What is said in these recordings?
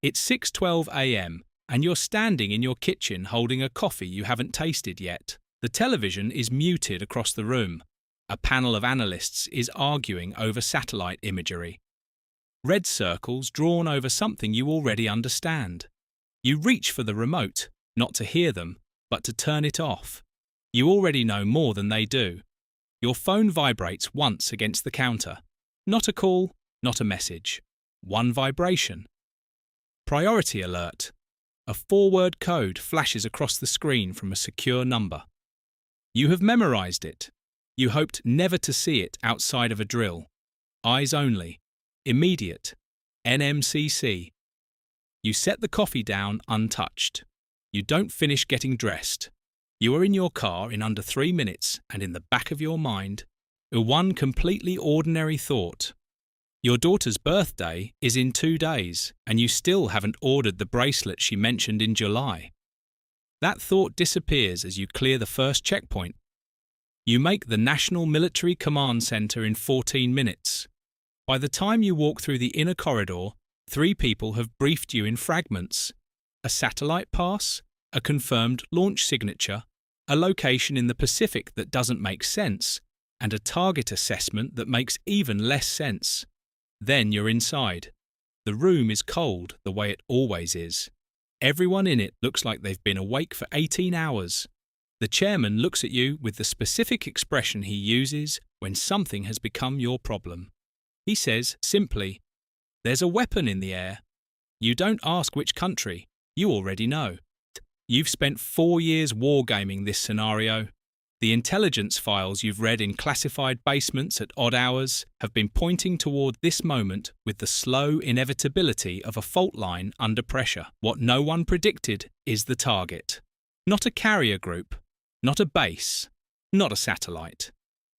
It's 6:12 a.m. and you're standing in your kitchen holding a coffee you haven't tasted yet. The television is muted across the room. A panel of analysts is arguing over satellite imagery. Red circles drawn over something you already understand. You reach for the remote, not to hear them, but to turn it off. You already know more than they do. Your phone vibrates once against the counter. Not a call, not a message. One vibration. Priority alert. A 4-word code flashes across the screen from a secure number. You have memorized it. You hoped never to see it outside of a drill. Eyes only. Immediate. NMCC. You set the coffee down untouched. You don't finish getting dressed. You are in your car in under 3 minutes, and in the back of your mind, one completely ordinary thought. Your daughter's birthday is in 2 days, and you still haven't ordered the bracelet she mentioned in July. That thought disappears as you clear the first checkpoint. You make the National Military Command Center in 14 minutes. By the time you walk through the inner corridor, 3 people have briefed you in fragments. A satellite pass, a confirmed launch signature, a location in the Pacific that doesn't make sense, and a target assessment that makes even less sense. Then you're inside. The room is cold the way it always is. Everyone in it looks like they've been awake for 18 hours. The chairman looks at you with the specific expression he uses when something has become your problem. He says simply, "There's a weapon in the air." You don't ask which country. You already know. You've spent 4 years wargaming this scenario. The intelligence files you've read in classified basements at odd hours have been pointing toward this moment with the slow inevitability of a fault line under pressure. What no one predicted is the target. Not a carrier group, not a base, not a satellite.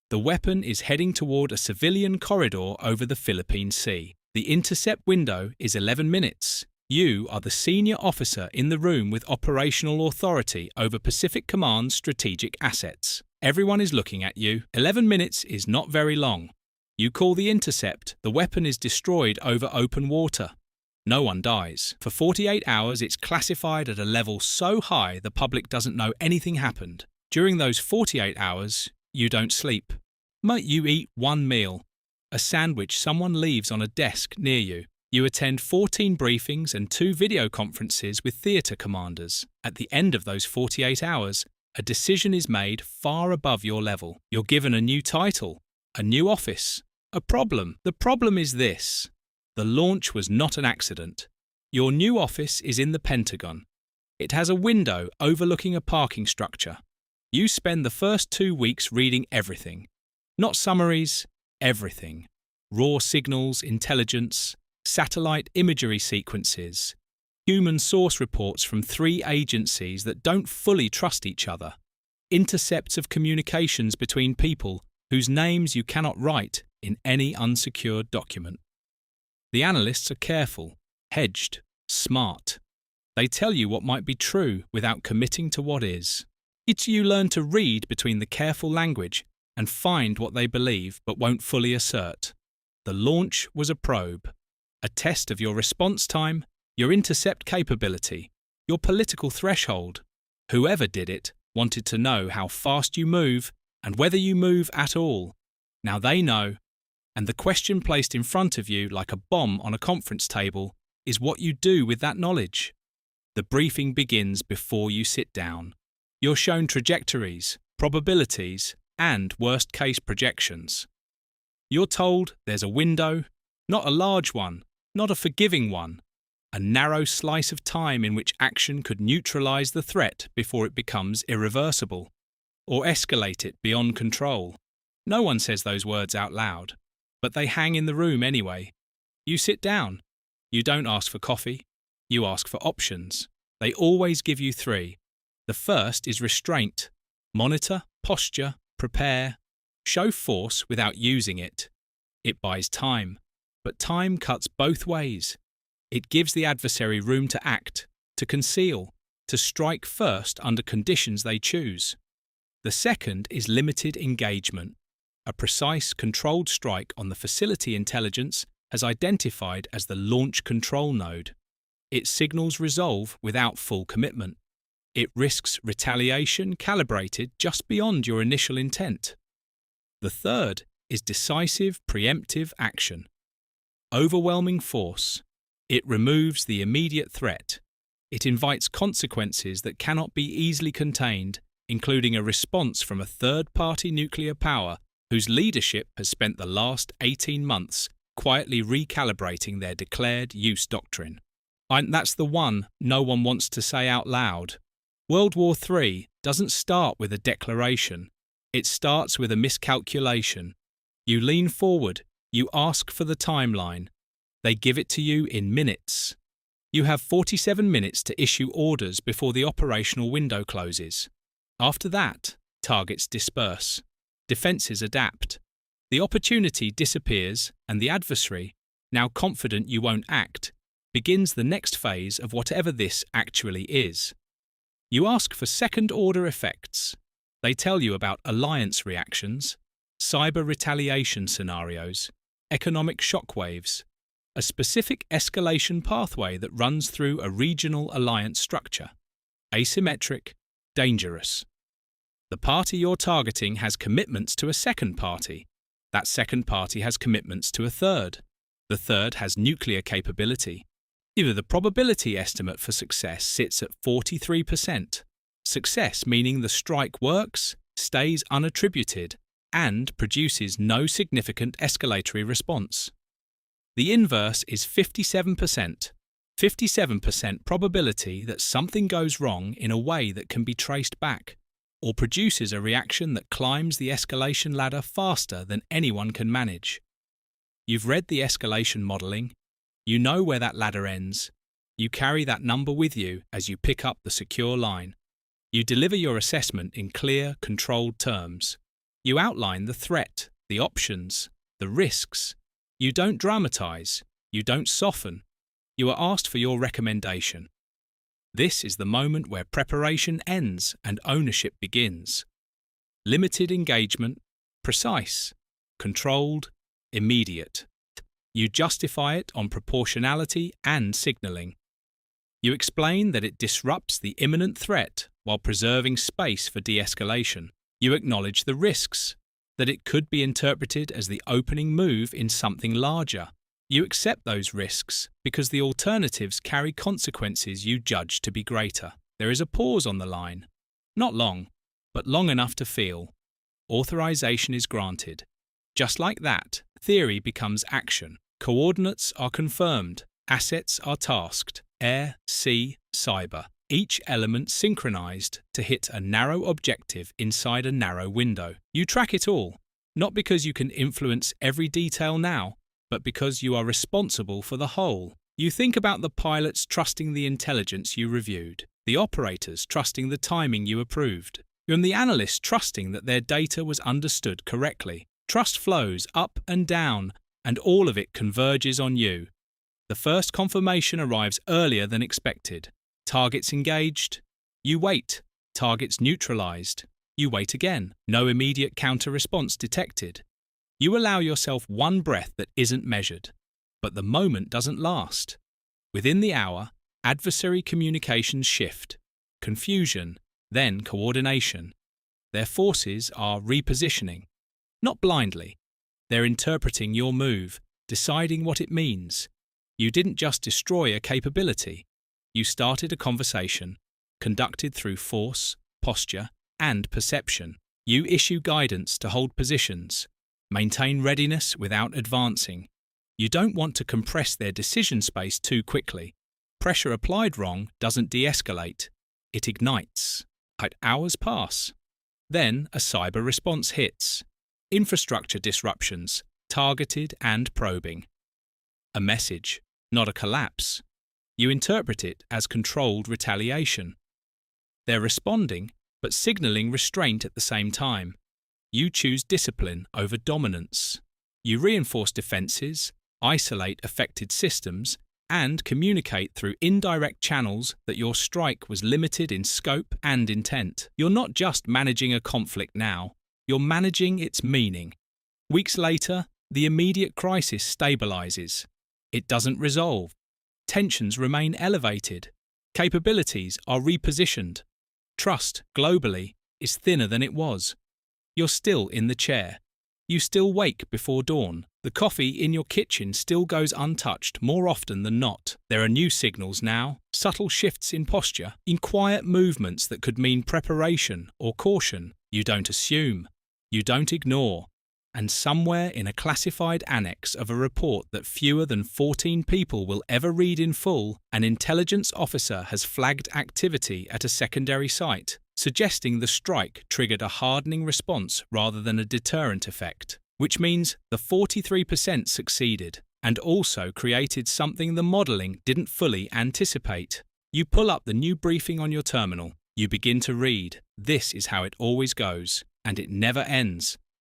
The weapon is heading toward a civilian corridor over the Philippine Sea. The intercept window is 11 minutes. You are the senior officer in the room with operational authority over Pacific Command's strategic assets. Everyone is looking at you. 11 minutes is not very long. You call the intercept. The weapon is destroyed over open water. No one dies. For 48 hours, it's classified at a level so high the public doesn't know anything happened. During those 48 hours, you don't sleep. You eat 1 meal, a sandwich someone leaves on a desk near you. You attend 14 briefings and 2 video conferences with theatre commanders. At the end of those 48 hours, a decision is made far above your level. You're given a new title, a new office, a problem. The problem is this: the launch was not an accident. Your new office is in the Pentagon. It has a window overlooking a parking structure. You spend the first 2 weeks reading everything. Not summaries, everything. Raw signals, intelligence, satellite imagery sequences, human source reports from 3 agencies that don't fully trust each other, intercepts of communications between people whose names you cannot write in any unsecured document. The analysts are careful, hedged, smart. They tell you what might be true without committing to what is. You learn to read between the careful language and find what they believe but won't fully assert. The launch was a probe. A test of your response time, your intercept capability, your political threshold. Whoever did it wanted to know how fast you move and whether you move at all. Now they know, and the question placed in front of you like a bomb on a conference table is what you do with that knowledge. The briefing begins before you sit down. You're shown trajectories, probabilities, and worst-case projections. You're told there's a window, not a large one, not a forgiving one, a narrow slice of time in which action could neutralize the threat before it becomes irreversible, or escalate it beyond control. No one says those words out loud, but they hang in the room anyway. You sit down. You don't ask for coffee. You ask for options. They always give you 3. The first is restraint. Monitor, posture, prepare. Show force without using it. It buys time. But time cuts both ways. It gives the adversary room to act, to conceal, to strike first under conditions they choose. The second is limited engagement, a precise, controlled strike on the facility intelligence has identified as the launch control node. It signals resolve without full commitment. It risks retaliation calibrated just beyond your initial intent. The third is decisive preemptive action. Overwhelming force. It removes the immediate threat. It invites consequences that cannot be easily contained, including a response from a third-party nuclear power whose leadership has spent the last 18 months quietly recalibrating their declared use doctrine. And that's the one no one wants to say out loud. World War III doesn't start with a declaration. It starts with a miscalculation. You lean forward, you ask for the timeline. They give it to you in minutes. You have 47 minutes to issue orders before the operational window closes. After that, targets disperse. Defences adapt. The opportunity disappears, and the adversary, now confident you won't act, begins the next phase of whatever this actually is. You ask for second-order effects. They tell you about alliance reactions, cyber retaliation scenarios, economic shockwaves, a specific escalation pathway that runs through a regional alliance structure. Asymmetric, dangerous. The party you're targeting has commitments to a second party. That second party has commitments to a third. The third has nuclear capability. Either the probability estimate for success sits at 43%. Success meaning the strike works, stays unattributed, and produces no significant escalatory response. The inverse is 57%. 57% probability that something goes wrong in a way that can be traced back, or produces a reaction that climbs the escalation ladder faster than anyone can manage. You've read the escalation modelling. You know where that ladder ends. You carry that number with you as you pick up the secure line. You deliver your assessment in clear, controlled terms. You outline the threat, the options, the risks. You don't dramatise. You don't soften. You are asked for your recommendation. This is the moment where preparation ends and ownership begins. Limited engagement, precise, controlled, immediate. You justify it on proportionality and signalling. You explain that it disrupts the imminent threat while preserving space for de-escalation. You acknowledge the risks, that it could be interpreted as the opening move in something larger. You accept those risks because the alternatives carry consequences you judge to be greater. There is a pause on the line. Not long, but long enough to feel. Authorization is granted. Just like that, theory becomes action. Coordinates are confirmed. Assets are tasked. Air, sea, cyber. Each element synchronized to hit a narrow objective inside a narrow window. You track it all, not because you can influence every detail now, but because you are responsible for the whole. You think about the pilots trusting the intelligence you reviewed, the operators trusting the timing you approved, and the analysts trusting that their data was understood correctly. Trust flows up and down, and all of it converges on you. The first confirmation arrives earlier than expected. Targets engaged. You wait. Targets neutralized. You wait again. No immediate counter-response detected. You allow yourself one breath that isn't measured. But the moment doesn't last. Within the hour, adversary communications shift. Confusion, then coordination. Their forces are repositioning. Not blindly. They're interpreting your move, deciding what it means. You didn't just destroy a capability. You started a conversation, conducted through force, posture, and perception. You issue guidance to hold positions. Maintain readiness without advancing. You don't want to compress their decision space too quickly. Pressure applied wrong doesn't de-escalate. It ignites. Hours pass. Then a cyber response hits. Infrastructure disruptions, targeted and probing. A message, not a collapse. You interpret it as controlled retaliation. They're responding, but signaling restraint at the same time. You choose discipline over dominance. You reinforce defenses, isolate affected systems, and communicate through indirect channels that your strike was limited in scope and intent. You're not just managing a conflict now, you're managing its meaning. Weeks later, the immediate crisis stabilizes. It doesn't resolve. Tensions remain elevated. Capabilities are repositioned. Trust, globally, is thinner than it was. You're still in the chair. You still wake before dawn. The coffee in your kitchen still goes untouched more often than not. There are new signals now, subtle shifts in posture, in quiet movements that could mean preparation or caution. You don't assume. You don't ignore. And somewhere in a classified annex of a report that fewer than 14 people will ever read in full, an intelligence officer has flagged activity at a secondary site, suggesting the strike triggered a hardening response rather than a deterrent effect, which means the 43% succeeded and also created something the modelling didn't fully anticipate. You pull up the new briefing on your terminal. You begin to read. This is how it always goes, and it never ends.